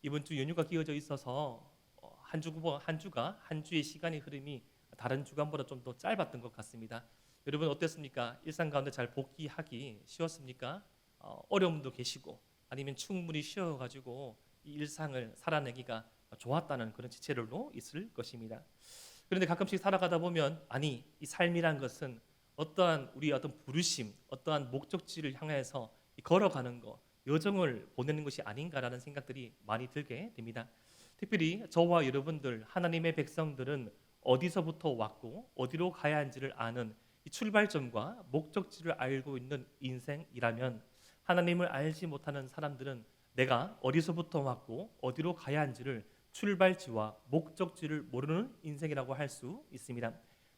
이번 주 연휴가 끼어져 있어서 한 주가 한 주의 시간의 흐름이 다른 주간보다 좀 더 짧았던 것 같습니다. 여러분 어땠습니까? 일상 가운데 잘 복귀하기 쉬웠습니까? 어려움도 계시고 아니면 충분히 쉬어가지고 이 일상을 살아내기가 좋았다는 그런 지체들도 있을 것입니다. 그런데 가끔씩 살아가다 보면 아니 이 삶이란 것은 어떠한 우리의 어떤 부르심, 어떠한 목적지를 향해서 걸어가는 것, 여정을 보내는 것이 아닌가라는 생각들이 많이 들게 됩니다. 특별히 저와 여러분들 하나님의 백성들은 어디서부터 왔고 어디로 가야 하는지를 아는 이 출발점과 목적지를 알고 있는 인생이라면 하나님을 알지 못하는 사람들은 내가 어디서부터 왔고 어디로 가야 하는지를 출발지와 목적지를 모르는 인생이라고 할 수 있습니다.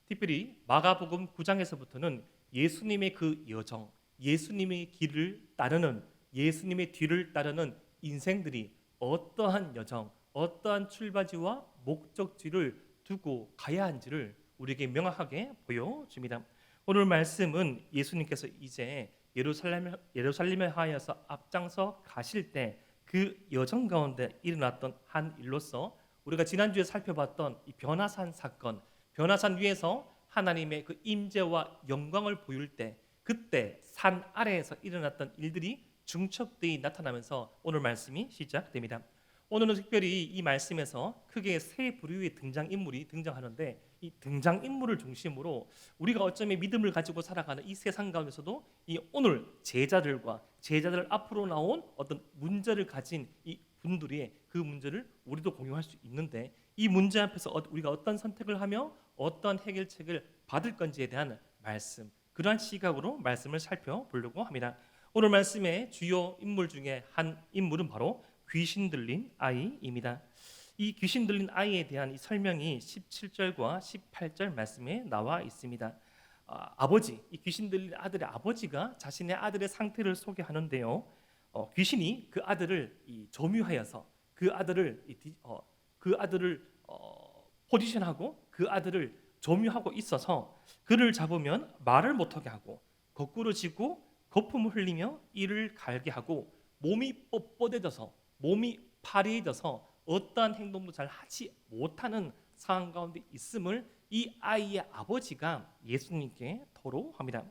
특별히 마가복음 9장에서부터는 예수님의 그 여정, 예수님의 길을 따르는 예수님의 뒤를 따르는 인생들이 어떠한 여정, 어떠한 출발지와 목적지를 두고 가야 한지를 우리에게 명확하게 보여줍니다. 오늘 말씀은 예수님께서 이제 예루살렘에 하여서 앞장서 가실 때 그 여정 가운데 일어났던 한 일로서 우리가 지난주에 살펴봤던 이 변화산 사건, 변화산 위에서 하나님의 그 임재와 영광을 보일 때 그때 산 아래에서 일어났던 일들이 중첩되어 나타나면서 오늘 말씀이 시작됩니다. 오늘은 특별히 이 말씀에서 크게 세 부류의 등장인물이 등장하는데 이 등장인물을 중심으로 우리가 어쩌면 믿음을 가지고 살아가는 이 세상 가운데서도 이 오늘 제자들과 제자들 앞으로 나온 어떤 문제를 가진 이 분들이 그 문제를 우리도 공유할 수 있는데 이 문제 앞에서 우리가 어떤 선택을 하며 어떤 해결책을 받을 건지에 대한 말씀, 그러한 시각으로 말씀을 살펴보려고 합니다. 오늘 말씀의 주요 인물 중에 한 인물은 바로 귀신 들린 아이입니다. 이 귀신 들린 아이에 대한 이 설명이 17절과 18절 말씀에 나와 있습니다. 아버지, 이 귀신 들린 아들의 아버지가 자신의 아들의 상태를 소개하는데요. 귀신이 그 아들을 점유하여서 그 아들을 포지션하고 그 아들을 점유하고 있어서 그를 잡으면 말을 못하게 하고 거꾸로 쥐고 거품을 흘리며 이를 갈게 하고 몸이 뻣뻣해져서 몸이 파리해져서 어떠한 행동도 잘 하지 못하는 상황 가운데 있음을 이 아이의 아버지가 예수님께 토로합니다.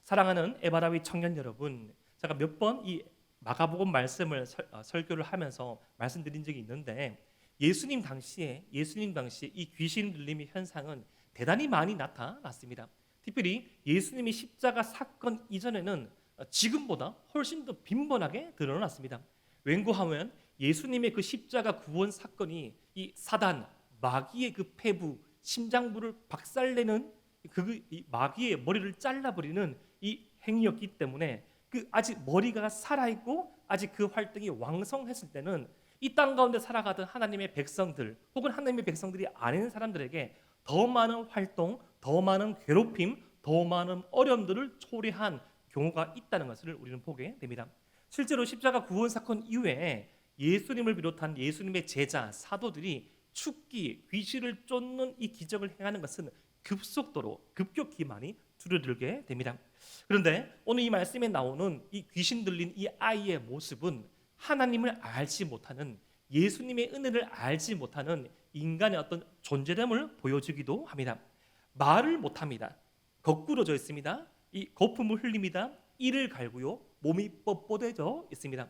사랑하는 에바라위 청년 여러분, 제가 몇 번 이 마가복음 말씀을 설교를 하면서 말씀드린 적이 있는데 예수님 당시에 이 귀신 들림의 현상은 대단히 많이 나타났습니다. 특별히 예수님이 십자가 사건 이전에는 지금보다 훨씬 더 빈번하게 드러났습니다. 웬고하면 예수님의 그 십자가 구원 사건이 이 사단 마귀의 그 폐부 심장부를 박살내는 이 마귀의 머리를 잘라버리는 이 행위였기 때문에 그 아직 머리가 살아있고 아직 그 활동이 왕성했을 때는 이 땅 가운데 살아가던 하나님의 백성들 혹은 하나님의 백성들이 아닌 사람들에게 더 많은 활동, 더 많은 괴롭힘, 더 많은 어려움들을 초래한 경우가 있다는 것을 우리는 보게 됩니다. 실제로 십자가 구원 사건 이후에 예수님을 비롯한 예수님의 제자, 사도들이 죽기, 귀신을 쫓는 이 기적을 행하는 것은 급격히 많이 줄어들게 됩니다. 그런데 오늘 이 말씀에 나오는 이 귀신 들린 이 아이의 모습은 하나님을 알지 못하는 예수님의 은혜를 알지 못하는 인간의 어떤 존재됨을 보여주기도 합니다. 말을 못합니다. 거꾸로져 있습니다. 이 거품을 흘립니다. 이를 갈고요. 몸이 뻣뻣해져 있습니다.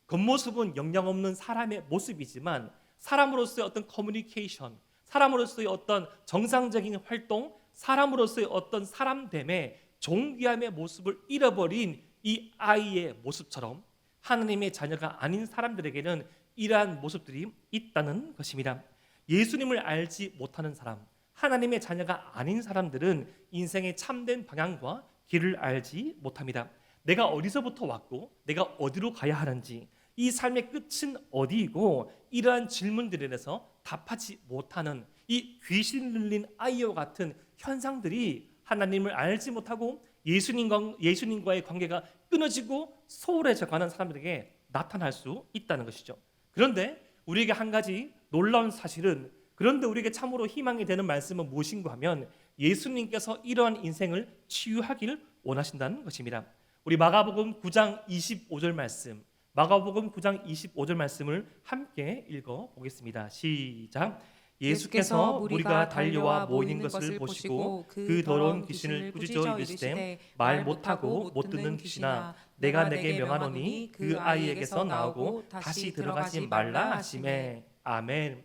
겉모습은 영양 없는 사람의 모습이지만 사람으로서의 어떤 커뮤니케이션, 사람으로서의 어떤 정상적인 활동, 사람으로서의 어떤 사람됨의 존귀함의 모습을 잃어버린 이 아이의 모습처럼 하나님의 자녀가 아닌 사람들에게는 이러한 모습들이 있다는 것입니다. 예수님을 알지 못하는 사람, 하나님의 자녀가 아닌 사람들은 인생의 참된 방향과 길을 알지 못합니다. 내가 어디서부터 왔고 내가 어디로 가야 하는지, 이 삶의 끝은 어디이고, 이러한 질문들에 대해서 답하지 못하는 이 귀신 들린 아이와 같은 현상들이 하나님을 알지 못하고 예수님과의 관계가 끊어지고 소홀해져 가는 사람들에게 나타날 수 있다는 것이죠. 그런데 우리에게 한 가지 놀라운 사실은, 그런데 우리에게 참으로 희망이 되는 말씀은 무엇인가 하면 예수님께서 이러한 인생을 치유하길 원하신다는 것입니다. 우리 마가복음 9장 25절 말씀, 마가복음 9장 25절 말씀을 함께 읽어 보겠습니다. 시작. 예수께서 무리가 달려와 모이는 것을 보시고 그 더러운 귀신을 꾸짖어 이르시되 말 못하고 못 듣는 귀신아 내가 내게 명하노니 그 아이에게서 나오고 다시 들어가지 말라 하시매. 아멘.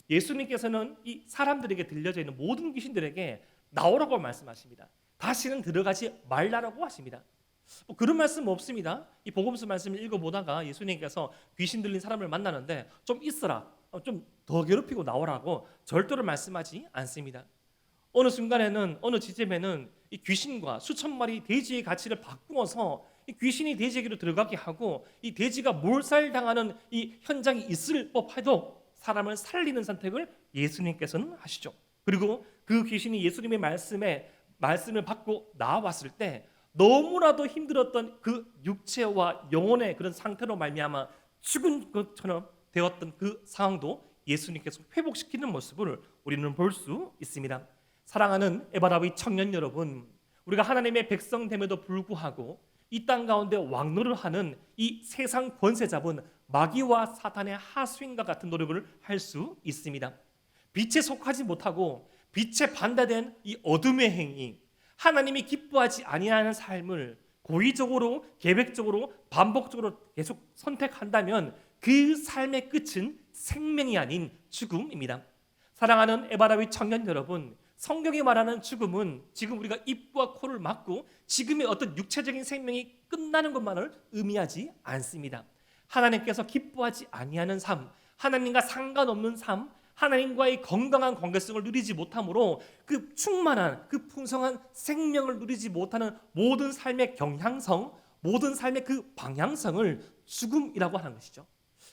예수님께서는 이 사람들에게 들려져 있는 모든 귀신들에게 나오라고 말씀하십니다. 다시는 들어가지 말라라고 하십니다. 그런 말씀 없습니다. 이 복음서 말씀을 읽어보다가 예수님께서 귀신 들린 사람을 만나는데 좀 있어라, 좀 더 괴롭히고 나오라고 절대로 말씀하지 않습니다. 어느 순간에는 어느 지점에는 이 귀신과 수천 마리 돼지의 가치를 바꾸어서 이 귀신이 돼지에게로 들어가게 하고 이 돼지가 몰살당하는 이 현장이 있을 법해도 사람을 살리는 선택을 예수님께서는 하시죠. 그리고 그 귀신이 예수님의 말씀을 받고 나왔을 때 너무나도 힘들었던 그 육체와 영혼의 그런 상태로 말미암아 죽은 것처럼 되었던 그 상황도 예수님께서 회복시키는 모습을 우리는 볼 수 있습니다. 사랑하는 에바라비 청년 여러분, 우리가 하나님의 백성됨에도 불구하고 이 땅 가운데 왕노를 하는 이 세상 권세 잡은 마귀와 사탄의 하수인과 같은 노력을 할 수 있습니다. 빛에 속하지 못하고 빛에 반대된 이 어둠의 행위, 하나님이 기뻐하지 아니하는 삶을 고의적으로 계획적으로 반복적으로 계속 선택한다면 그 삶의 끝은 생명이 아닌 죽음입니다. 사랑하는 에바라위 청년 여러분, 성경이 말하는 죽음은 지금 우리가 입과 코를 막고 지금의 어떤 육체적인 생명이 끝나는 것만을 의미하지 않습니다. 하나님께서 기뻐하지 아니하는 삶, 하나님과 상관없는 삶, 하나님과의 건강한 관계성을 누리지 못함으로 그 충만한 그 풍성한 생명을 누리지 못하는 모든 삶의 경향성, 모든 삶의 그 방향성을 죽음이라고 하는 것이죠.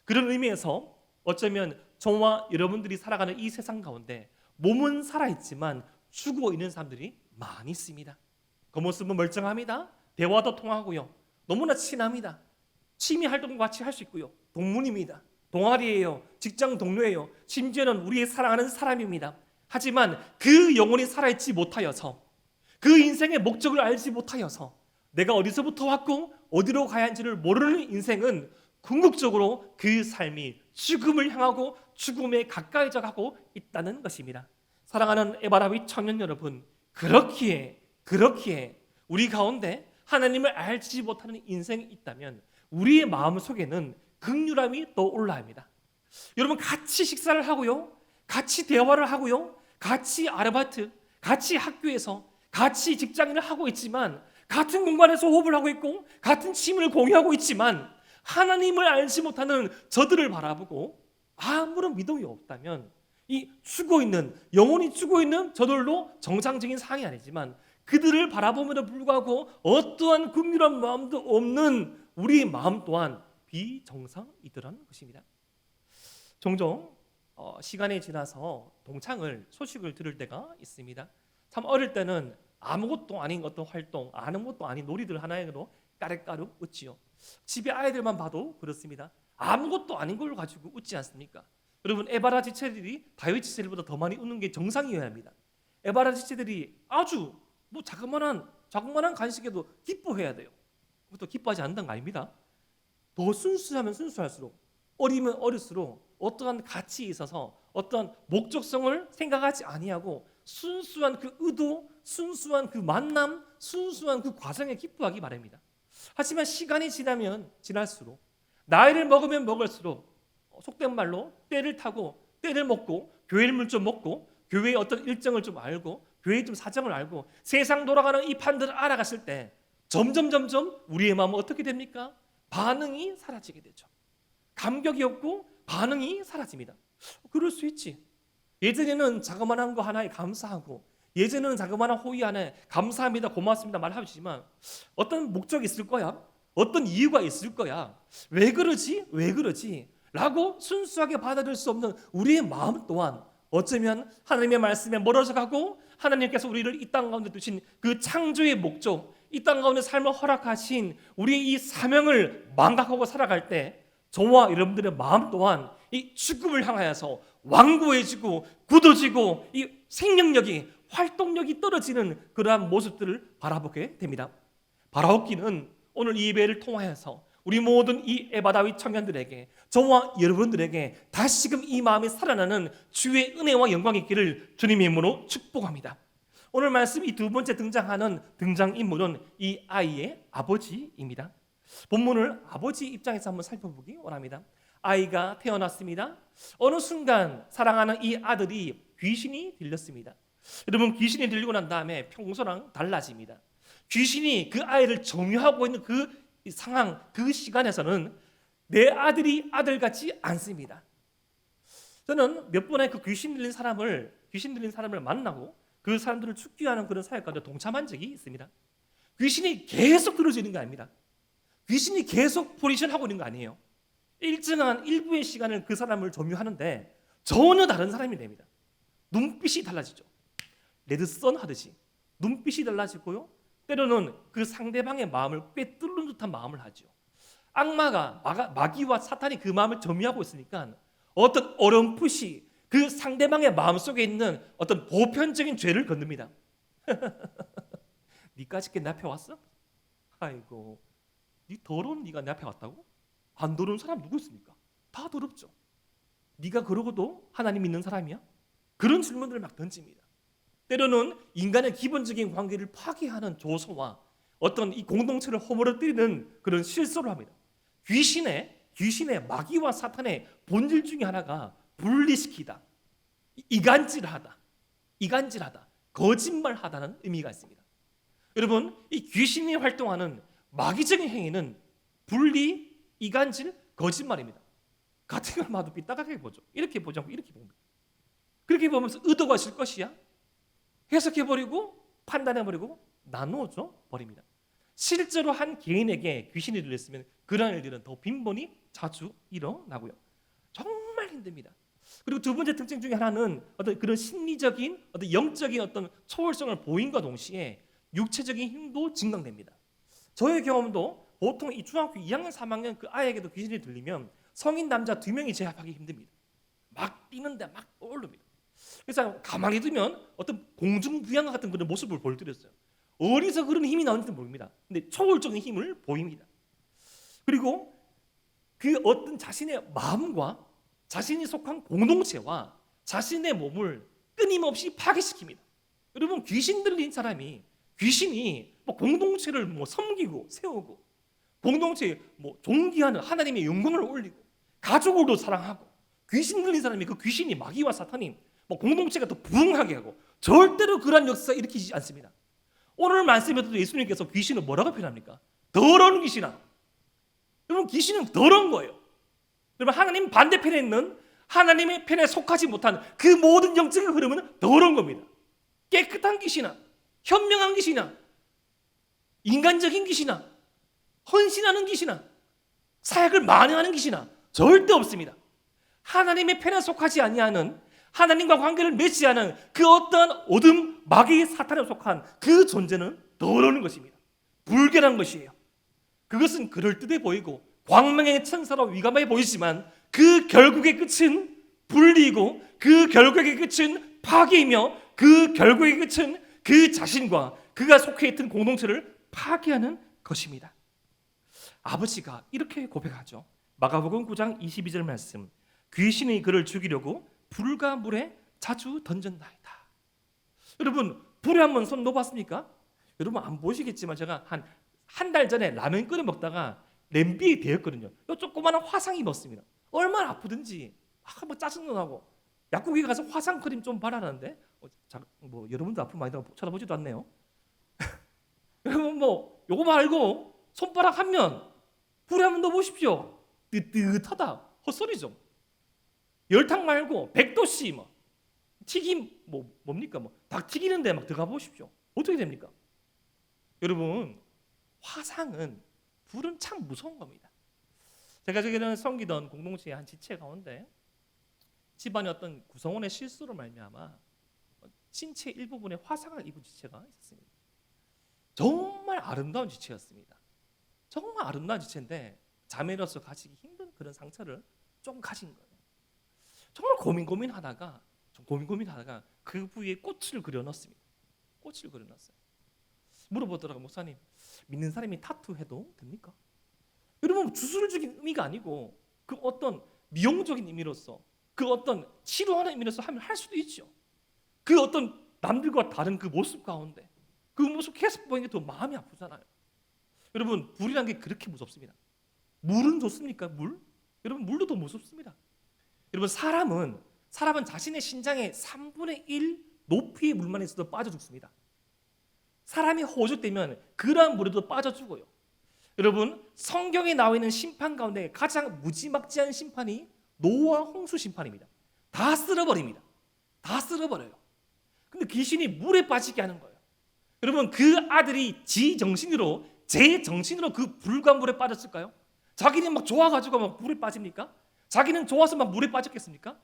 그런 의미에서 어쩌면 저와 여러분들이 살아가는 이 세상 가운데 몸은 살아있지만 죽어 있는 사람들이 많이 있습니다. 겉모습은 멀쩡합니다. 대화도 통하고요. 너무나 친합니다. 취미 활동도 같이 할 수 있고요. 동문입니다. 동아리예요. 직장 동료예요. 심지어는 우리의 사랑하는 사람입니다. 하지만 그 영혼이 살아있지 못하여서, 그 인생의 목적을 알지 못하여서, 내가 어디서부터 왔고 어디로 가야 하는지를 모르는 인생은 궁극적으로 그 삶이 죽음을 향하고 죽음에 가까이져 가고 있다는 것입니다. 사랑하는 에바라비 청년 여러분, 그렇기에 우리 가운데 하나님을 알지 못하는 인생이 있다면 우리의 마음속에는 긍휼함이 떠올라야 합니다. 여러분, 같이 식사를 하고요, 같이 대화를 하고요, 같이 아르바이트, 같이 학교에서 같이 직장인을 하고 있지만, 같은 공간에서 호흡을 하고 있고 같은 침을 공유하고 있지만 하나님을 알지 못하는 저들을 바라보고 아무런 믿음이 없다면 이 죽어있는, 영혼이 죽어있는 저들도 정상적인 상황이 아니지만 그들을 바라보면도 불구하고 어떠한 긍휼한 마음도 없는 우리의 마음 또한 비정상이더라는 것입니다. 종종 시간이 지나서 동창을 소식을 들을 때가 있습니다. 참 어릴 때는 아무것도 아닌 어떤 활동, 아무것도 아닌 놀이들 하나에도 까르까르 웃지요. 집에 아이들만 봐도 그렇습니다. 아무것도 아닌 걸 가지고 웃지 않습니까? 여러분, 에바라 지체들이 다윗 지체들보다 더 많이 웃는 게 정상이어야 합니다. 에바라 지체들이 아주 자그마한 간식에도 기뻐해야 돼요. 그것도 기뻐하지 않는 거 아닙니다. 더 순수하면 순수할수록, 어리면 어릴수록 어떠한 가치에 있어서 어떠한 목적성을 생각하지 아니하고 순수한 그 의도, 순수한 그 만남, 순수한 그 과정에 기뻐하기 바랍니다. 하지만 시간이 지나면 지날수록, 나이를 먹으면 먹을수록 속된 말로 때를 타고 때를 먹고 교회를 좀 먹고 교회의 어떤 일정을 좀 알고 교회의 좀 사정을 알고 세상 돌아가는 이 판들을 알아갔을 때 점점 우리의 마음은 어떻게 됩니까? 반응이 사라지게 되죠. 감격이 없고 반응이 사라집니다. 그럴 수 있지. 예전에는 자그마한 거 하나에 감사하고, 예전에는 자그마한 호의 하나에 감사합니다, 고맙습니다 말하지만 어떤 목적이 있을 거야, 어떤 이유가 있을 거야, 왜 그러지 라고 순수하게 받아들일 수 없는 우리의 마음 또한 어쩌면 하나님의 말씀에 멀어져 가고, 하나님께서 우리를 이 땅 가운데 두신 그 창조의 목적, 이 땅 가운데 삶을 허락하신 우리의 이 사명을 망각하고 살아갈 때 저와 여러분들의 마음 또한 이 죽음을 향하여서 완고해지고 굳어지고 이 생명력이, 활동력이 떨어지는 그러한 모습들을 바라보게 됩니다. 바라옵기는 오늘 이 예배를 통하여서 우리 모든 이 에바다위 청년들에게, 저와 여러분들에게 다시금 이 마음이 살아나는 주의 은혜와 영광이 있기를 주님의 이름으로 축복합니다. 오늘 말씀 이 두 번째 등장하는 등장인물은 이 아이의 아버지입니다. 본문을 아버지 입장에서 한번 살펴보기 원합니다. 아이가 태어났습니다. 어느 순간 사랑하는 이 아들이 귀신이 들렸습니다. 여러분, 귀신이 들리고 난 다음에 평소랑 달라집니다. 귀신이 그 아이를 점유하고 있는 그 상황, 그 시간에서는 내 아들이 아들 같지 않습니다. 저는 몇 번의 그 귀신 들린 사람을 만나고 그 사람들을 축기하는 그런 사역과도 동참한 적이 있습니다. 귀신이 계속 들어지는 거 아닙니다. 귀신이 계속 포지션하고 있는 거 아니에요. 일정한 일부의 시간을 그 사람을 점유하는데 전혀 다른 사람이 됩니다. 눈빛이 달라지죠. 레드선 하듯이 눈빛이 달라지고요. 때로는 그 상대방의 마음을 꿰뚫는 듯한 마음을 하죠. 마귀와 사탄이 그 마음을 점유하고 있으니까 어떤 어렴풋이 그 상대방의 마음속에 있는 어떤 보편적인 죄를 건듭니다. 니까짓 게 내 앞에 왔어? 아이고, 니 더러운 니가 내 앞에 왔다고? 안 더러운 사람 누구 있습니까? 다 더럽죠. 니가 그러고도 하나님 믿는 사람이야? 그런 질문들을 막 던집니다. 때로는 인간의 기본적인 관계를 파괴하는 조소와 어떤 이 공동체를 허물어뜨리는 그런 실수를 합니다. 귀신의 마귀와 사탄의 본질 중에 하나가 분리시키다, 이간질하다, 거짓말하다는 의미가 있습니다. 여러분, 이 귀신이 활동하는 마귀적인 행위는 분리, 이간질, 거짓말입니다. 같은 걸 봐도 삐딱하게 보죠. 이렇게 보지 않고 이렇게 봅니다. 그렇게 보면서 의도가 있을 것이야 해석해버리고 판단해버리고 나누어져 버립니다. 실제로 한 개인에게 귀신이 들렸으면 그런 일들은 더 빈번히 자주 일어나고요. 정말 힘듭니다. 그리고 두 번째 특징 중에 하나는 어떤 그런 심리적인, 어떤 영적인 어떤 초월성을 보임과 동시에 육체적인 힘도 증강됩니다. 저의 경험도 보통 이 중학교 2학년, 3학년 그 아이에게도 귀신이 들리면 성인 남자 2명이 제압하기 힘듭니다. 막 뛰는데 막 떠오릅니다. 그래서 가만히 두면 어떤 공중부양 같은 그런 모습을 보여드렸어요. 어디서 그런 힘이 나오는지 모릅니다. 근데 초월적인 힘을 보입니다. 그리고 그 어떤 자신의 마음과 자신이 속한 공동체와 자신의 몸을 끊임없이 파괴시킵니다. 여러분, 귀신 들린 사람이 귀신이 공동체를 섬기고 세우고 공동체에 존귀하는 하나님의 영광을 올리고 가족을도 사랑하고 귀신 들린 사람이 그 귀신이 마귀와 사탄이 공동체가 더 부흥하게 하고 절대로 그러한 역사가 일으키지 않습니다. 오늘 말씀에도 예수님께서 귀신을 뭐라고 표현합니까? 더러운 귀신아. 여러분, 귀신은 더러운 거예요. 여러분, 하나님 반대편에 있는 하나님의 편에 속하지 못한 그 모든 영적인 흐름은 더러운 겁니다. 깨끗한 귀신아, 현명한 귀신아, 인간적인 귀신아, 헌신하는 귀신아, 사역을 만회하는 귀신아 절대 없습니다. 하나님의 편에 속하지 아니하는, 하나님과 관계를 맺지 않은 그 어떤 어둠, 마귀, 사탄에 속한 그 존재는 더러운 것입니다. 불결한 것이에요. 그것은 그럴듯해 보이고 광명의 천사로 위감해 보이지만 그 결국의 끝은 분리이고 그 결국의 끝은 파괴이며 그 결국의 끝은 그 자신과 그가 속해 있던 공동체를 파괴하는 것입니다. 아버지가 이렇게 고백하죠. 마가복음 9장 22절 말씀. 귀신이 그를 죽이려고 불과 물에 자주 던졌나이다. 여러분, 불에 한번 손 놓아봤습니까? 여러분 안 보시겠지만 제가 한 달 전에 라면 끓여 먹다가 냄비에 데였거든요. 요 조그마한 화상 입었습니다. 얼마나 아프든지 짜증도 나고 약국에 가서 화상 크림 좀 바라는데 여러분도 아프면 많이 쳐다보지도 않네요. 여러분 요거 말고 손바닥 한 면 불에 한번 넣어보십시오. 뜨뜻하다. 헛소리죠. 열탕 말고 100도씨 튀김 뭡니까 닭 튀기는데 들어가 보십시오. 어떻게 됩니까? 여러분, 화상은 불은 참 무서운 겁니다. 제가 저기는 섬기던 공동체의 한 지체 가운데 집안의 어떤 구성원의 실수로 말미암아 신체 일부분에 화상을 입은 지체가 있었습니다. 정말 아름다운 지체였습니다. 정말 아름다운 지체인데 자매로서 가지기 힘든 그런 상처를 좀 가진 거예요. 정말 고민하다가 그 부위에 꽃을 그려넣습니다. 꽃을 그려놨어요. 물어보더라고요. 목사님, 믿는 사람이 타투해도 됩니까? 여러분 주술적인 의미가 아니고 그 어떤 미용적인 의미로서 그 어떤 치료하는 의미로서 하면 할 수도 있죠. 그 어떤 남들과 다른 그 모습 가운데 그 모습 계속 보이는 게 더 마음이 아프잖아요. 여러분 불이란 게 그렇게 무섭습니다. 물은 좋습니까? 물? 여러분 물도 더 무섭습니다. 여러분 사람은 자신의 신장의 3분의 1 높이의 물만 있어도 빠져 죽습니다. 사람이 호적되면 그러한 물에도 빠져 죽어요. 여러분 성경에 나와 있는 심판 가운데 가장 무지막지한 심판이 노아 홍수 심판입니다. 다 쓸어버립니다. 다 쓸어버려요. 근데 귀신이 물에 빠지게 하는 거예요. 여러분 그 아들이 제 정신으로 그 불과 물에 빠졌을까요? 자기는 막 좋아가지고 막 물에 빠집니까? 자기는 좋아서 막 물에 빠졌겠습니까?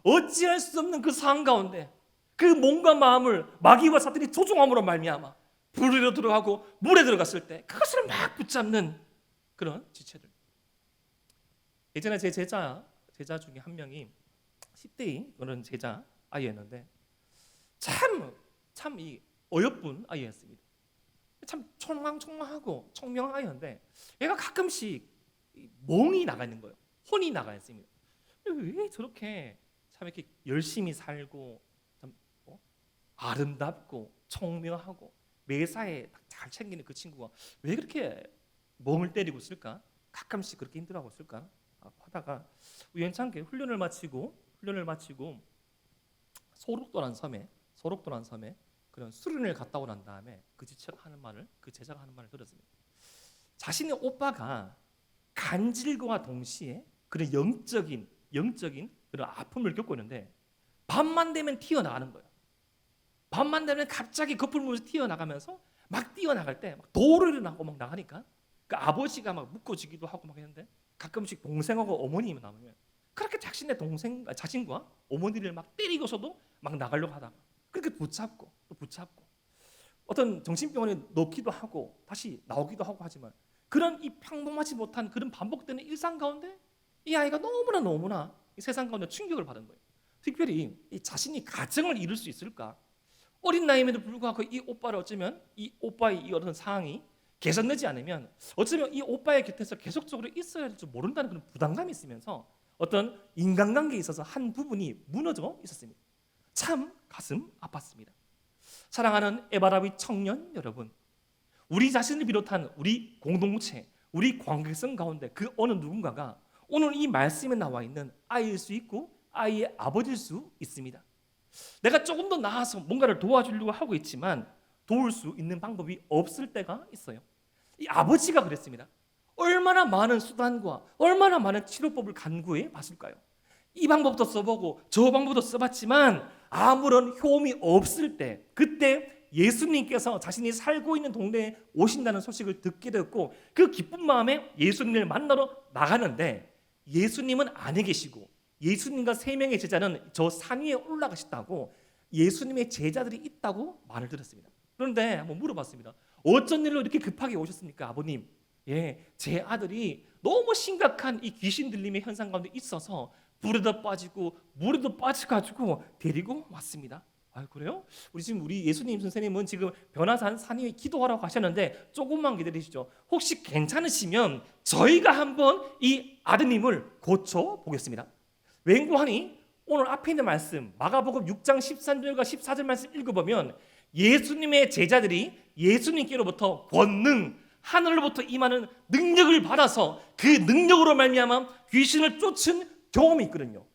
어찌할 수 없는 그 상황 가운데 그 몸과 마음을 마귀와 사탄이 조종함으로 말미암아 불에로 들어가고 물에 들어갔을 때 그것을 막 붙잡는 그런 지체들. 예전에 제 제자 중에 한 명이 10대인 그런 제자 아이였는데 참 이 어여쁜 아이였습니다. 참 촉망촉망하고 청명한 아이였는데 얘가 가끔씩 멍이 나가 있는 거예요. 혼이 나가 있습니다. 왜 저렇게 참 이렇게 열심히 살고 참 아름답고 청명하고 매사에 잘 챙기는 그 친구가 왜 그렇게 멍을 때리고 있을까? 가끔씩 그렇게 힘들어하고 있을까? 하다가 우연찮게 훈련을 마치고 소록도란 섬에 그런 수련을 갔다 오고 난 다음에 그 제자가 하는 말을 들었습니다. 자신의 오빠가 간질과 동시에 그런 영적인 그런 아픔을 겪고 있는데 밤만 되면 튀어나가는 거예요. 밤만 되면 갑자기 거풀 물에서 튀어나가면서 막 뛰어나갈 때 막 도를 나고 막 나가니까 그 아버지가 막 묶어지기도 하고 막 했는데 가끔씩 동생하고 어머님이 나오면 그렇게 자신과 어머니를 막 때리고서도 막 나가려고 하다가 그렇게 붙잡고 어떤 정신병원에 넣기도 하고 다시 나오기도 하고 하지만 그런 이 평범하지 못한 그런 반복되는 일상 가운데 이 아이가 너무나 이 세상 가운데 충격을 받은 거예요. 특별히 이 자신이 가정을 이룰 수 있을까? 어린 나이임에도 불구하고 이 오빠를 어쩌면 이 오빠의 이 어떤 상황이 개선되지 않으면 어쩌면 이 오빠의 곁에서 계속적으로 있어야 될 줄 모른다는 그런 부담감이 있으면서 어떤 인간관계에 있어서 한 부분이 무너져 있었습니다. 참 가슴 아팠습니다. 사랑하는 에바라비 청년 여러분, 우리 자신을 비롯한 우리 공동체, 우리 관계성 가운데 그 어느 누군가가 오늘 이 말씀에 나와 있는 아이일 수 있고 아이의 아버지일 수 있습니다. 내가 조금 더 나아서 뭔가를 도와주려고 하고 있지만 도울 수 있는 방법이 없을 때가 있어요. 이 아버지가 그랬습니다. 얼마나 많은 수단과 얼마나 많은 치료법을 간구해 봤을까요? 이 방법도 써보고 저 방법도 써봤지만 아무런 효험이 없을 때 그때 예수님께서 자신이 살고 있는 동네에 오신다는 소식을 듣게 되었고 그 기쁜 마음에 예수님을 만나러 나가는데 예수님은 안에 계시고 예수님과 3명의 제자는 저 산 위에 올라가셨다고 예수님의 제자들이 있다고 말을 들었습니다. 그런데 한번 물어봤습니다. 어쩐 일로 이렇게 급하게 오셨습니까, 아버님? 제 아들이 너무 심각한 이 귀신 들림의 현상 가운데 있어서 불에도 빠지고 물에도 빠져가지고 데리고 왔습니다. 그래요? 우리 예수님 선생님은 지금 변화산 산 위에 기도하라고 하셨는데 조금만 기다리시죠. 혹시 괜찮으시면 저희가 한번 이 아드님을 고쳐 보겠습니다. 웬고하니 오늘 앞에 있는 말씀 마가복음 6장 13절과 14절 말씀 읽어보면 예수님의 제자들이 예수님께로부터 권능 하늘로부터 임하는 능력을 받아서 그 능력으로 말미암아 귀신을 쫓은 경험이 있거든요.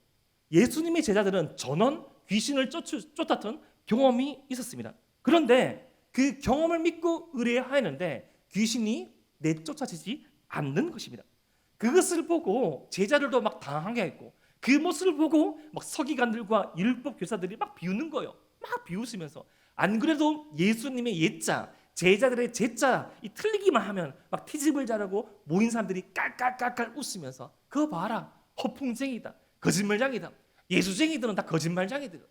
예수님의 제자들은 전원 귀신을 쫓았던 경험이 있었습니다. 그런데 그 경험을 믿고 의뢰하였는데 귀신이 내쫓아지지 않는 것입니다. 그것을 보고 제자들도 막 당황하게 했고 그 모습을 보고 막 서기관들과 율법 교사들이 막 비웃는 거예요. 막 비웃으면서 안 그래도 예수님의 옛자 제자들의 제자 이 틀리기만 하면 막 티집을 자르고 모인 사람들이 깔깔깔깔 웃으면서 그거 봐라 허풍쟁이다 거짓말쟁이다 예수쟁이들은 다 거짓말쟁이들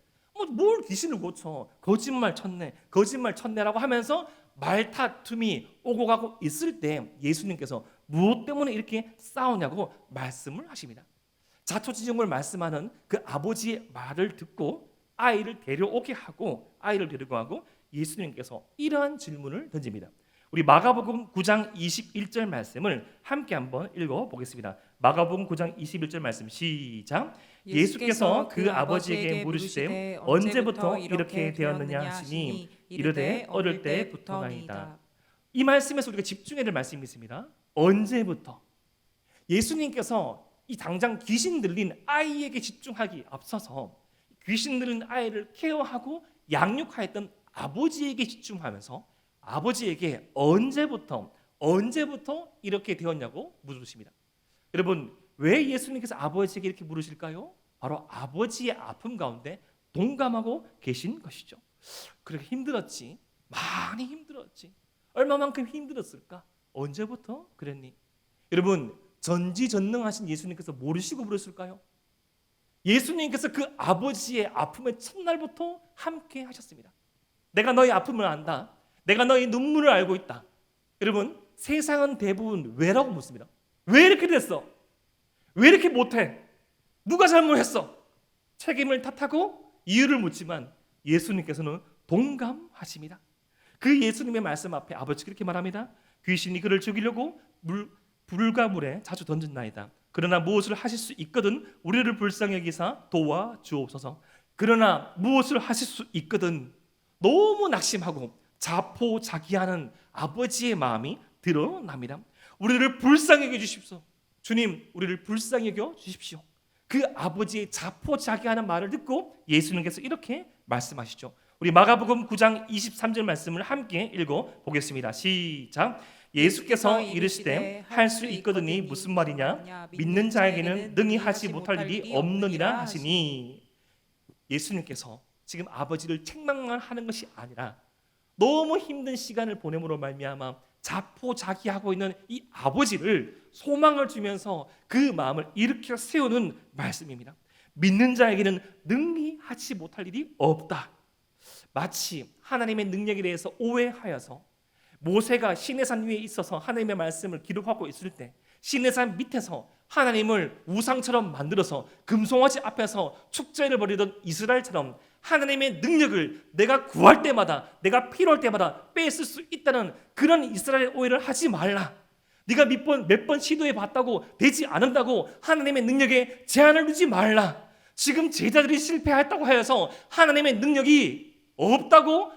뭘 귀신을 고쳐 거짓말 쳤네라고 하면서 말다툼이 오고 가고 있을 때 예수님께서 무엇 때문에 이렇게 싸우냐고 말씀을 하십니다. 자초지종을 말씀하는 그 아버지의 말을 듣고 아이를 데려오게 하고 아이를 데리고 가고 예수님께서 이러한 질문을 던집니다. 우리 마가복음 9장 21절 말씀을 함께 한번 읽어보겠습니다. 마가복음 9장 21절 말씀 시작. 예수께서 그 아버지에게 물으시되 언제부터 이렇게 되었느냐 하시니 이르되 어릴 때부터나이다. 이 말씀에서 우리가 집중해야 될 말씀이 있습니다. 언제부터? 예수님께서 이 당장 귀신 들린 아이에게 집중하기 앞서서 귀신 들린 아이를 케어하고 양육하였던 아버지에게 집중하면서 아버지에게 언제부터 이렇게 되었냐고 물으십니다. 여러분, 왜 예수님께서 아버지에게 이렇게 물으실까요? 바로 아버지의 아픔 가운데 동감하고 계신 것이죠. 그렇게 힘들었지, 많이 힘들었지. 얼마만큼 힘들었을까? 언제부터 그랬니? 여러분, 전지전능하신 예수님께서 모르시고 물으실까요? 예수님께서 그 아버지의 아픔의 첫날부터 함께 하셨습니다. 내가 너의 아픔을 안다. 내가 너의 눈물을 알고 있다. 여러분, 세상은 대부분 왜라고 묻습니다. 왜 이렇게 됐어? 왜 이렇게 못해? 누가 잘못했어? 책임을 탓하고 이유를 묻지만 예수님께서는 동감하십니다. 그 예수님의 말씀 앞에 아버지가 이렇게 말합니다. 귀신이 그를 죽이려고 불과 물에 자주 던졌나이다. 그러나 무엇을 하실 수 있거든 우리를 불쌍히 여기사 도와주옵소서. 그러나 무엇을 하실 수 있거든. 너무 낙심하고 자포자기하는 아버지의 마음이 드러납니다. 우리를 불쌍히 여겨 주십시오. 주님, 우리를 불쌍히 여겨 주십시오. 그 아버지의 자포자기하는 말을 듣고 예수님께서 이렇게 말씀하시죠. 우리 마가복음 9장 23절 말씀을 함께 읽어보겠습니다. 시작. 예수께서 이르시되 할 수 있거든이 무슨 말이냐? 믿는 자에게는 능히 하지 못할 일이 없느니라 하시니. 예수님께서 지금 아버지를 책망만 하는 것이 아니라 너무 힘든 시간을 보냄으로 말미암아 자포자기하고 있는 이 아버지를 소망을 주면서 그 마음을 일으켜 세우는 말씀입니다. 믿는 자에게는 능히 하지 못할 일이 없다. 마치 하나님의 능력에 대해서 오해하여서 모세가 시내산 위에 있어서 하나님의 말씀을 기록하고 있을 때 시내산 밑에서 하나님을 우상처럼 만들어서 금송아지 앞에서 축제를 벌이던 이스라엘처럼 하나님의 능력을 내가 구할 때마다 내가 필요할 때마다 뺏을 수 있다는 그런 이스라엘 오해를 하지 말라. 네가 몇 번 시도해 봤다고 되지 않는다고 하나님의 능력에 제한을 두지 말라. 지금 제자들이 실패했다고 하여서 하나님의 능력이 없다고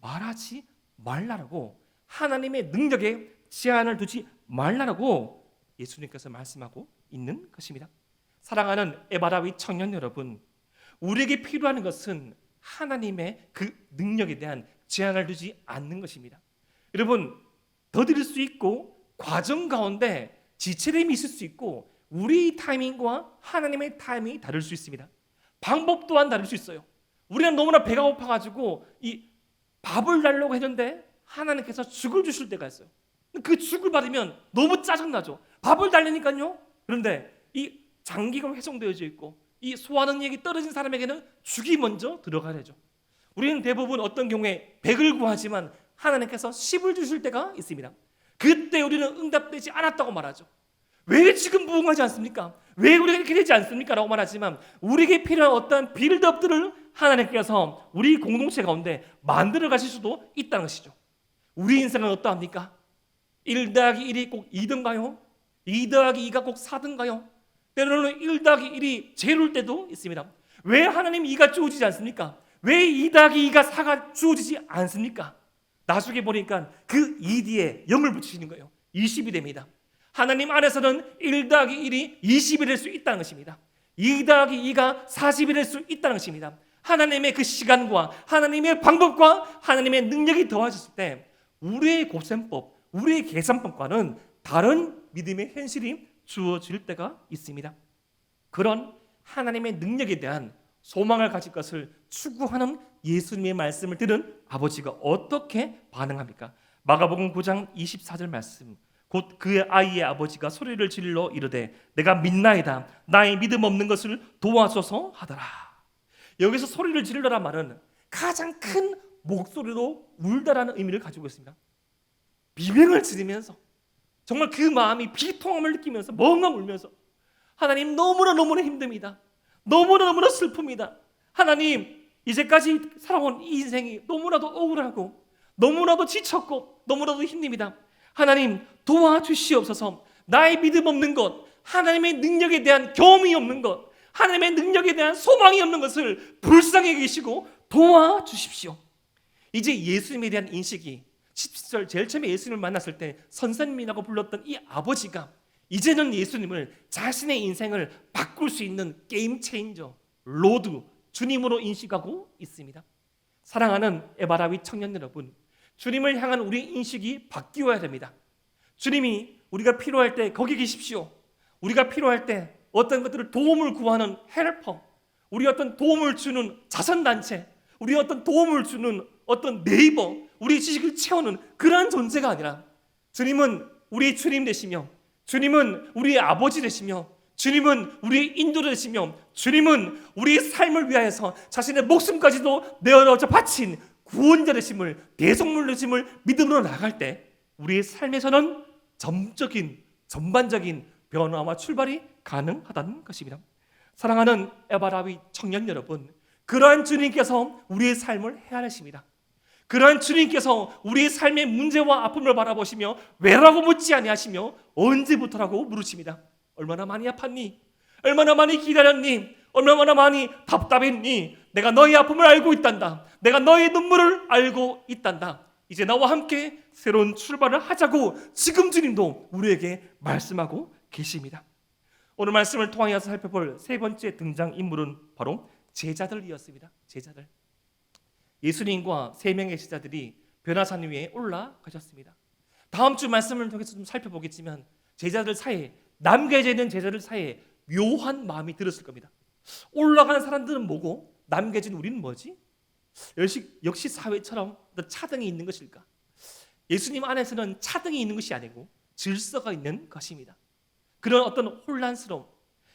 말하지 말라라고, 하나님의 능력에 제한을 두지 말라라고 예수님께서 말씀하고 있는 것입니다. 사랑하는 에바라위 청년 여러분, 우리에게 필요한 것은 하나님의 그 능력에 대한 제한을 두지 않는 것입니다. 여러분, 더딜 수 있고 과정 가운데 지체됨이 있을 수 있고 우리 타이밍과 하나님의 타이밍이 다를 수 있습니다. 방법 또한 다를 수 있어요. 우리는 너무나 배가 고파가지고 이 밥을 달라고 했는데 하나님께서 죽을 주실 때가 있어요. 그 죽을 받으면 너무 짜증나죠. 밥을 달라니까요. 그런데 이 장기가 훼손되어져 있고 이 소화 능력이 떨어진 사람에게는 죽이 먼저 들어가야죠. 우리는 대부분 어떤 경우에 100을 구하지만 하나님께서 10을 주실 때가 있습니다. 그때 우리는 응답되지 않았다고 말하죠. 왜 지금 부응하지 않습니까? 왜 우리가 이렇게 되지 않습니까? 라고 말하지만 우리에게 필요한 어떤 빌드업들을 하나님께서 우리 공동체 가운데 만들어 가실 수도 있다는 것이죠. 우리 인생은 어떠합니까? 1 더하기 1이 꼭 2든가요? 2 더하기 2가 꼭 4든가요? 때로는 1 더하기 1이 제로일 때도 있습니다. 왜 하나님 2가 주어지지 않습니까? 왜 2 더하기 2가 4가 주어지지 않습니까? 나중에 보니까 그 2 뒤에 0을 붙이시는 거예요. 20이 됩니다. 하나님 안에서는 1 더하기 1이 20이 될 수 있다는 것입니다. 2 더하기 2가 40이 될 수 있다는 것입니다. 하나님의 그 시간과 하나님의 방법과 하나님의 능력이 더해졌을 때 우리의 고셈법, 우리의 계산법과는 다른 믿음의 현실이 주어질 때가 있습니다. 그런 하나님의 능력에 대한 소망을 가질 것을 추구하는 예수님의 말씀을 들은 아버지가 어떻게 반응합니까? 마가복음 9장 24절 말씀, 곧 그 아이의 아버지가 소리를 질러 이르되 내가 믿나이다 나의 믿음 없는 것을 도와줘서 하더라. 여기서 소리를 질러라 말은 가장 큰 목소리로 울다라는 의미를 가지고 있습니다. 비명을 지르면서 정말 그 마음이 비통함을 느끼면서 멍멍 울면서 하나님 너무나 힘듭니다. 너무나 슬픕니다. 하나님 이제까지 살아온 이 인생이 너무나도 억울하고 너무나도 지쳤고 너무나도 힘듭니다. 하나님 도와주시옵소서. 나의 믿음 없는 것, 하나님의 능력에 대한 경험이 없는 것, 하나님의 능력에 대한 소망이 없는 것을 불쌍히 계시고 도와주십시오. 이제 예수님에 대한 인식이 17절 제일 처음에 예수님을 만났을 때 선생님이라고 불렀던 이 아버지가 이제는 예수님을 자신의 인생을 바꿀 수 있는 게임 체인저, 로드, 주님으로 인식하고 있습니다. 사랑하는 에바라위 청년 여러분, 주님을 향한 우리의 인식이 바뀌어야 됩니다. 주님이 우리가 필요할 때 거기 계십시오. 우리가 필요할 때 어떤 것들을 도움을 구하는 헬퍼, 우리 어떤 도움을 주는 자선단체, 우리 어떤 도움을 주는 어떤 네이버, 우리 지식을 채우는 그러한 존재가 아니라 주님은 우리의 주님 되시며, 주님은 우리의 아버지 되시며, 주님은 우리의 인도 되시며, 주님은 우리의 삶을 위하여서 자신의 목숨까지도 내어놓아 바친 구원자 되심을, 대속물 되심을 믿음으로 나갈 때 우리의 삶에서는 점적인 전반적인 변화와 출발이 가능하다는 것입니다. 사랑하는 에바라위 청년 여러분, 그러한 주님께서 우리의 삶을 헤아리십니다. 그러한 주님께서 우리의 삶의 문제와 아픔을 바라보시며 왜라고 묻지 아니하시며 언제부터라고 물으십니다. 얼마나 많이 아팠니? 얼마나 많이 기다렸니? 얼마나 많이 답답했니? 내가 너의 아픔을 알고 있단다. 내가 너의 눈물을 알고 있단다. 이제 나와 함께 새로운 출발을 하자고 지금 주님도 우리에게 말씀하고 계십니다. 오늘 말씀을 통하여서 살펴볼 세 번째 등장인물은 바로 제자들이었습니다. 제자들. 예수님과 세 명의 제자들이 변화산 위에 올라가셨습니다. 다음 주 말씀을 통해서 좀 살펴보겠지만 제자들 사이에, 남겨져 있는 제자들 사이에 묘한 마음이 들었을 겁니다. 올라가는 사람들은 뭐고 남겨진 우리는 뭐지? 역시 사회처럼 차등이 있는 것일까? 예수님 안에서는 차등이 있는 것이 아니고 질서가 있는 것입니다. 그런 어떤 혼란스러움,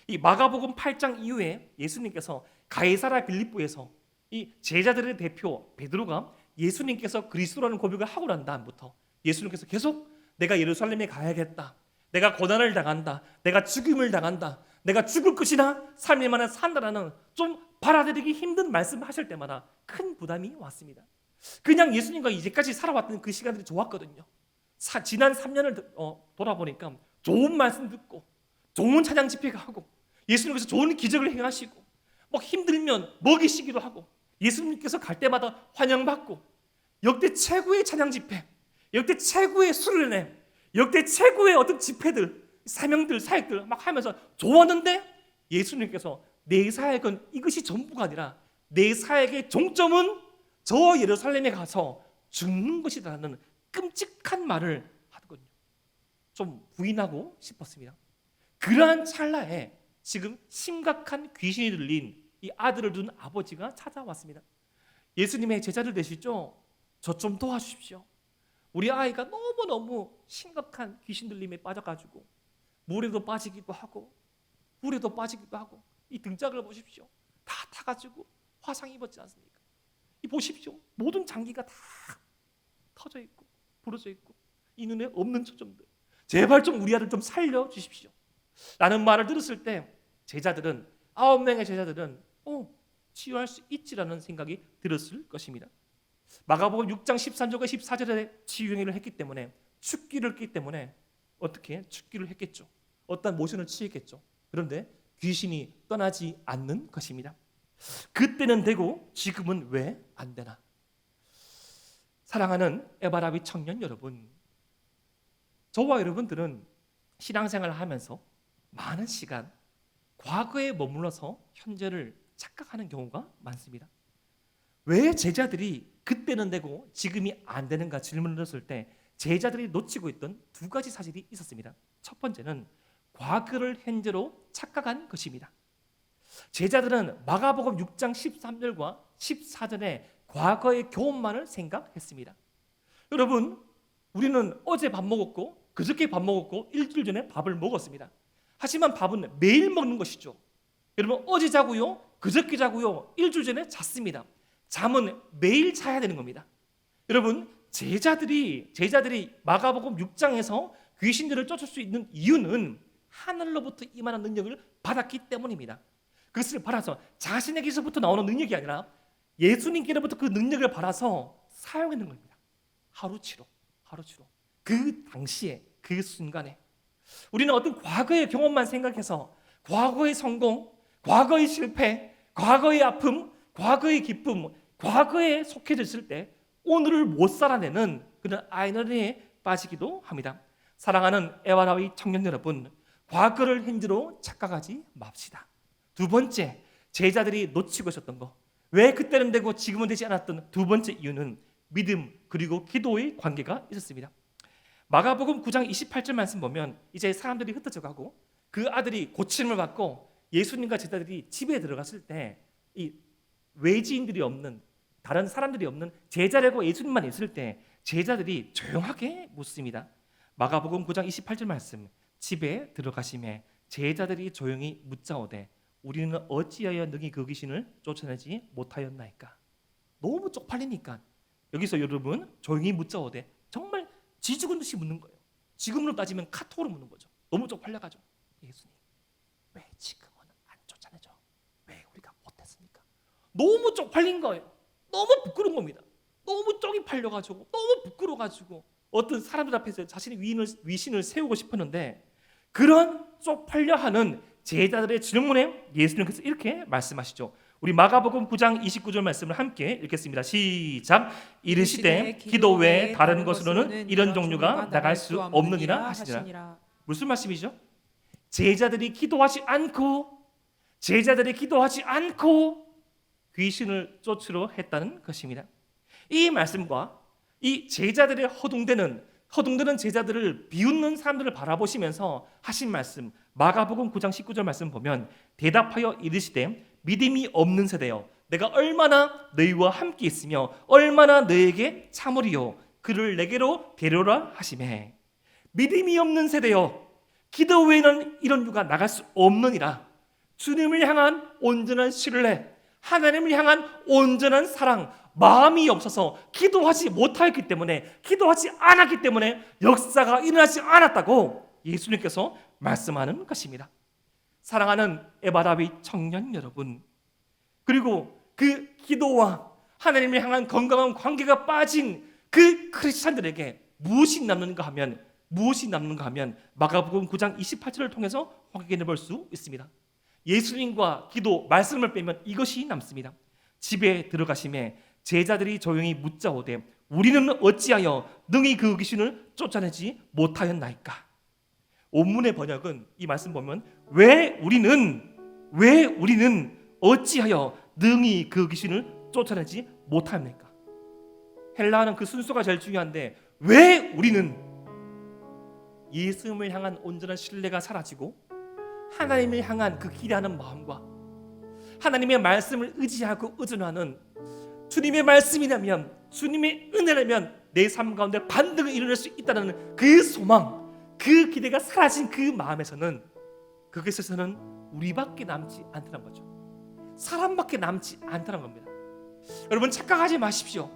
이 마가복음 8장 이후에 예수님께서 가이사랴 빌립보에서 이 제자들의 대표 베드로가 예수님께서 그리스도라는 고백을 하고 난 다음부터 예수님께서 계속 내가 예루살렘에 가야겠다, 내가 고난을 당한다, 내가 죽임을 당한다, 내가 죽을 것이나 3일 만에 산다라는 좀 받아들이기 힘든 말씀을 하실 때마다 큰 부담이 왔습니다. 그냥 예수님과 이제까지 살아왔던 그 시간들이 좋았거든요. 지난 3년을 돌아보니까 좋은 말씀 듣고 좋은 찬양 집회가 하고 예수님께서 좋은 기적을 행하시고 뭐 힘들면 먹이시기도 하고 예수님께서 갈 때마다 환영받고 역대 최고의 찬양 집회, 역대 최고의 수련회, 역대 최고의 어떤 집회들, 사명들, 사역들 막 하면서 좋았는데 예수님께서 내 사역은 이것이 전부가 아니라 내 사역의 종점은 저 예루살렘에 가서 죽는 것이라는 끔찍한 말을 하더군요. 좀 부인하고 싶었습니다. 그러한 찰나에 지금 심각한 귀신이 들린 이 아들을 둔 아버지가 찾아왔습니다. 예수님의 제자들 되시죠? 저 좀 도와주십시오. 우리 아이가 너무너무 심각한 귀신 들림에 빠져가지고 물에도 빠지기도 하고 물에도 빠지기도 하고 이 등짝을 보십시오. 다 타가지고 화상 입었지 않습니까? 이 보십시오. 모든 장기가 다 터져 있고 부러져 있고 이 눈에 없는 초점들. 제발 좀 우리 아들 좀 살려주십시오. 라는 말을 들었을 때 제자들은 9명의 제자들은 치유할 수 있지라는 생각이 들었을 것입니다. 마가복음 6장 13절과 14절에 치유행위를 했기 때문에 축기를 했기 때문에 어떻게 축기를 했겠죠. 어떤 모션을 취했겠죠. 그런데 귀신이 떠나지 않는 것입니다. 그때는 되고 지금은 왜 안 되나? 사랑하는 에바라비 청년 여러분, 저와 여러분들은 신앙생활을 하면서 많은 시간 과거에 머물러서 현재를 착각하는 경우가 많습니다. 왜 제자들이 그때는 되고 지금이 안 되는가 질문을 했을 때 제자들이 놓치고 있던 두 가지 사실이 있었습니다. 첫 번째는 과거를 현재로 착각한 것입니다. 제자들은 마가복음 6장 13절과 14절의 과거의 교훈만을 생각했습니다. 여러분, 우리는 어제 밥 먹었고 그저께 밥 먹었고 일주일 전에 밥을 먹었습니다. 하지만 밥은 매일 먹는 것이죠. 여러분, 어제 자고요, 그저께 자고요, 일주일 전에 잤습니다. 잠은 매일 자야 되는 겁니다. 여러분, 제자들이 마가복음 6장에서 귀신들을 쫓을 수 있는 이유는 하늘로부터 임하는 능력을 받았기 때문입니다. 그것을 받아서 자신에게서부터 나오는 능력이 아니라 예수님께로부터 그 능력을 받아서 사용하는 겁니다. 하루치로 그 당시에 그 순간에 우리는 어떤 과거의 경험만 생각해서 과거의 성공, 과거의 실패, 과거의 아픔, 과거의 기쁨, 과거에 속해져 있을 때 오늘을 못 살아내는 그런 아이러니에 빠지기도 합니다. 사랑하는 에와라위 청년 여러분, 과거를 현재로 착각하지 맙시다. 두 번째, 제자들이 놓치고 있었던 거, 왜 그때는 되고 지금은 되지 않았던 두 번째 이유는 믿음 그리고 기도의 관계가 있었습니다. 마가복음 9장 28절 말씀 보면 이제 사람들이 흩어져 가고 그 아들이 고침을 받고 예수님과 제자들이 집에 들어갔을 때 이 외지인들이 없는, 다른 사람들이 없는 제자라고 예수님만 있을 때 제자들이 조용하게 묻습니다. 마가복음 9장 28절 말씀, 집에 들어가심에 제자들이 조용히 묻자오되 우리는 어찌하여 능히 그 귀신을 쫓아내지 못하였나이까. 너무 쪽팔리니까 여기서 여러분 조용히 묻자오되 정말 지죽은 듯이 묻는 거예요. 지금으로 따지면 카톡으로 묻는 거죠. 너무 쪽팔려가지고 예수님 왜 지금은 안 쫓아내죠? 왜 우리가 못했습니까? 너무 쪽팔린 거예요. 너무 부끄러운 겁니다. 너무 쪽이 팔려가지고 너무 부끄러워가지고 어떤 사람들 앞에서 자신의 위신을 세우고 싶었는데 그런 쪽팔려하는 제자들의 질문에 예수님께서 이렇게 말씀하시죠. 우리 마가복음 9장 29절 말씀을 함께 읽겠습니다. 시작. 이르시되 기도 외에 다른 것으로는 이런 종류가 나갈 수 없느니라 하시니라. 무슨 말씀이죠? 제자들이 기도하지 않고 귀신을 쫓으려 했다는 것입니다. 이 말씀과 이 제자들의 허둥대는 제자들을 비웃는 사람들을 바라보시면서 하신 말씀, 마가복음 9장 19절 말씀 보면 대답하여 이르시되 믿음이 없는 세대여 내가 얼마나 너희와 함께 있으며 얼마나 너희에게 참으리요 그를 내게로 데려라 하시매. 믿음이 없는 세대여 기도 외에는 이런 유가 나갈 수 없느니라. 주님을 향한 온전한 신뢰, 하나님을 향한 온전한 사랑, 마음이 없어서 기도하지 못하였기 때문에, 기도하지 않았기 때문에 역사가 일어나지 않았다고 예수님께서 말씀하는 것입니다. 사랑하는 에바라비 청년 여러분, 그리고 그 기도와 하나님을 향한 건강한 관계가 빠진 그 크리스찬들에게 무엇이 남는가 하면 마가복음 9장 28절을 통해서 확인해 볼 수 있습니다. 예수님과 기도, 말씀을 빼면 이것이 남습니다. 집에 들어가심에 제자들이 조용히 묻자오되 우리는 어찌하여 능히 그 귀신을 쫓아내지 못하였나이까. 원문의 번역은 이 말씀 보면 왜 우리는 어찌하여 능히 그 귀신을 쫓아내지 못하였나이까. 헬라어는 그 순서가 제일 중요한데 왜 우리는 예수님을 향한 온전한 신뢰가 사라지고 하나님을 향한 그 기대하는 마음과 하나님의 말씀을 의지하고 의존하는 주님의 말씀이라면, 주님의 은혜라면 내 삶 가운데 반드시 일어날 수 있다는 그 소망, 그 기대가 사라진 그 마음에서는, 그것에서는 우리밖에 남지 않다는 거죠. 사람밖에 남지 않다는 겁니다. 여러분 착각하지 마십시오.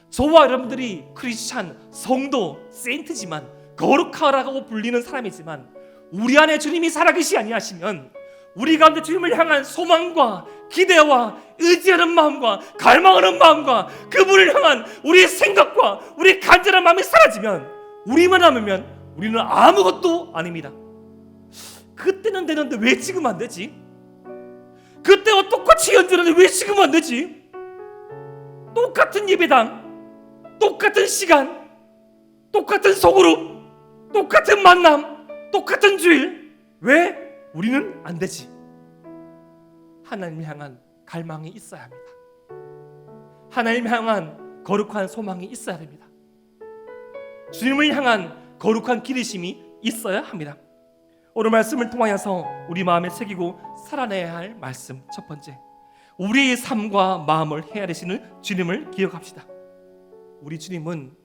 저와 여러분들이 크리스찬, 성도, 세인트지만, 거룩하라고 불리는 사람이지만 우리 안에 주님이 살아계시 아니하시면 우리 가운데 주님을 향한 소망과 기대와 의지하는 마음과 갈망하는 마음과 그분을 향한 우리의 생각과 우리의 간절한 마음이 사라지면, 우리만 남으면 우리는 아무것도 아닙니다. 그때는 되는데 왜 지금 안 되지? 그때와 똑같이 연주하는데 왜 지금 안 되지? 똑같은 예배당, 똑같은 시간, 똑같은 소그룹, 똑같은 만남, 똑같은 주일, 왜 우리는 안 되지? 하나님을 향한 갈망이 있어야 합니다. 하나님을 향한 거룩한 소망이 있어야 됩니다. 주님을 향한 거룩한 기대심이 있어야 합니다. 오늘 말씀을 통하여서 우리 마음에 새기고 살아내야 할 말씀, 첫 번째, 우리의 삶과 마음을 헤아리시는 주님을 기억합시다. 우리 주님은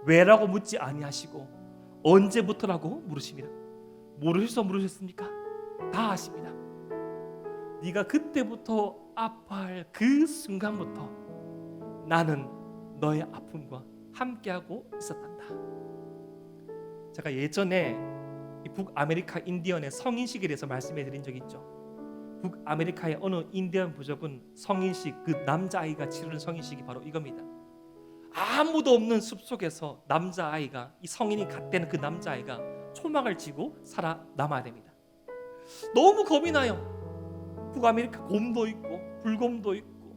왜라고 묻지 아니하시고 언제부터라고 물으십니다. 모르셔서 물으셨습니까? 다 아십니다. 네가 그때부터 아파할 그 순간부터 나는 너의 아픔과 함께하고 있었단다. 제가 예전에 북아메리카 인디언의 성인식에 대해서 말씀해 드린 적이 있죠. 북아메리카의 어느 인디언 부족은 성인식, 그 남자아이가 치르는 성인식이 바로 이겁니다. 아무도 없는 숲속에서 남자아이가, 이 성인이 갓되는 그 남자아이가 초막을 쥐고 살아남아야 됩니다. 너무 겁이 나요. 북아메리카 곰도 있고 불곰도 있고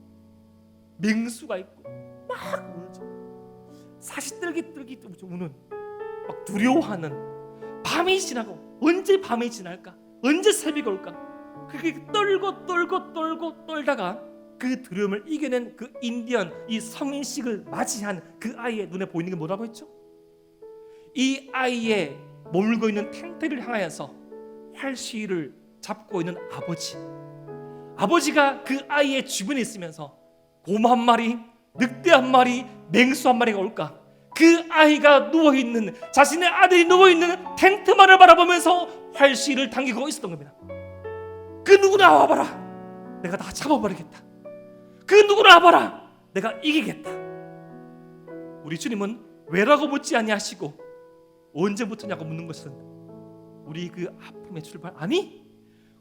맹수가 있고 막 울죠. 사시 뜰깃뜰깃 우는, 막 두려워하는, 밤이 지나고 언제 밤이 지날까, 언제 새벽이 올까, 그렇게 떨다가 그 두려움을 이겨낸 그 인디언, 이 성인식을 맞이한 그 아이의 눈에 보이는 게 뭐라고 했죠? 이 아이의 머물고 있는 텐트를 향하여서 활시위를 잡고 있는 아버지가 그 아이의 주변에 있으면서 곰 한 마리, 늑대 한 마리, 맹수 한 마리가 올까, 그 아이가 누워있는, 자신의 아들이 누워있는 텐트만을 바라보면서 활시위를 당기고 있었던 겁니다. 그 누구나 와봐라, 내가 다 잡아버리겠다. 그 누구나 와봐라, 내가 이기겠다. 우리 주님은 왜라고 묻지 아니하시고 언제부터냐고 묻는 것은 우리 그 아픔의 출발, 아니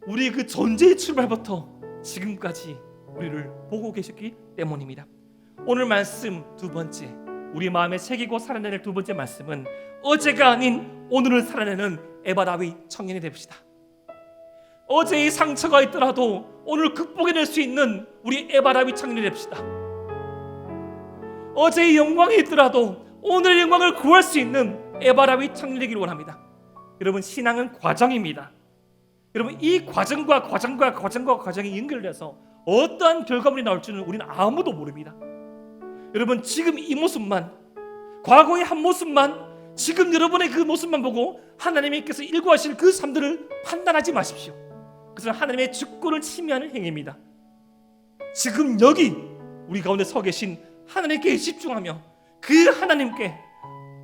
우리 그 존재의 출발부터 지금까지 우리를 보고 계셨기 때문입니다. 오늘 말씀 두 번째, 우리 마음에 새기고 살아내는 두 번째 말씀은 어제가 아닌 오늘을 살아내는 에바라위 청년이 됩시다. 어제의 상처가 있더라도 오늘 극복해낼 수 있는 우리 에바라위 청년이 됩시다. 어제의 영광이 있더라도 오늘의 영광을 구할 수 있는 에바라위 청년이기를 원합니다. 여러분, 신앙은 과정입니다. 여러분, 이 과정과 과정이 연결돼서 어떠한 결과물이 나올 줄은 우리는 아무도 모릅니다. 여러분, 지금 이 모습만, 과거의 한 모습만, 지금 여러분의 그 모습만 보고 하나님께서 일구하실 그 삶들을 판단하지 마십시오. 그것은 하나님의 주권을 침해하는 행위입니다. 지금 여기 우리 가운데 서 계신 하나님께 집중하며 그 하나님께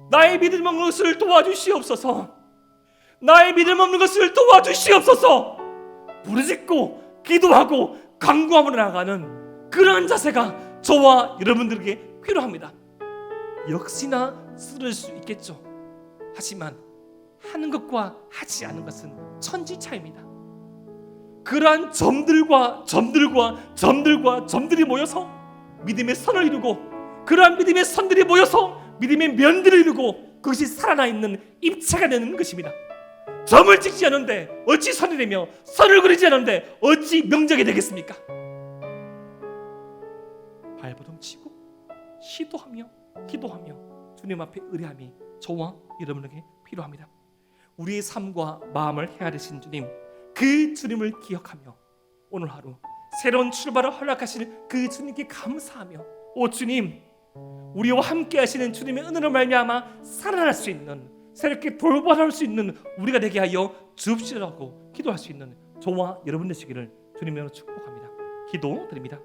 나의 믿음 없는 것을 도와주시옵소서, 나의 믿음 없는 것을 도와주시옵소서 부르짖고 기도하고 간구함으로 나아가는 그러한 자세가 저와 여러분들에게 필요합니다. 역시나 쓰러질 수 있겠죠. 하지만 하는 것과 하지 않는 것은 천지 차이입니다. 그러한 점들이 모여서 믿음의 선을 이루고, 그러한 믿음의 선들이 모여서 믿음의 면들을 이루고, 그것이 살아나 있는 입체가 되는 것입니다. 점을 찍지 않은데 어찌 선이 되며, 선을 그리지 않은데 어찌 명작이 되겠습니까? 발버둥치고 시도하며 기도하며 주님 앞에 의뢰함이 저와 여러분에게 필요합니다. 우리의 삶과 마음을 헤아리신 주님, 그 주님을 기억하며 오늘 하루 새로운 출발을 허락하실 그 주님께 감사하며, 오 주님, 우리와 함께 하시는 주님의 은혜로 말미암아 살아날 수 있는, 새롭게 돌발할 수 있는 우리가 되게 하여 주옵시라고 기도할 수 있는 저와 여러분 되시기를 주님으로 축복합니다. 기도드립니다.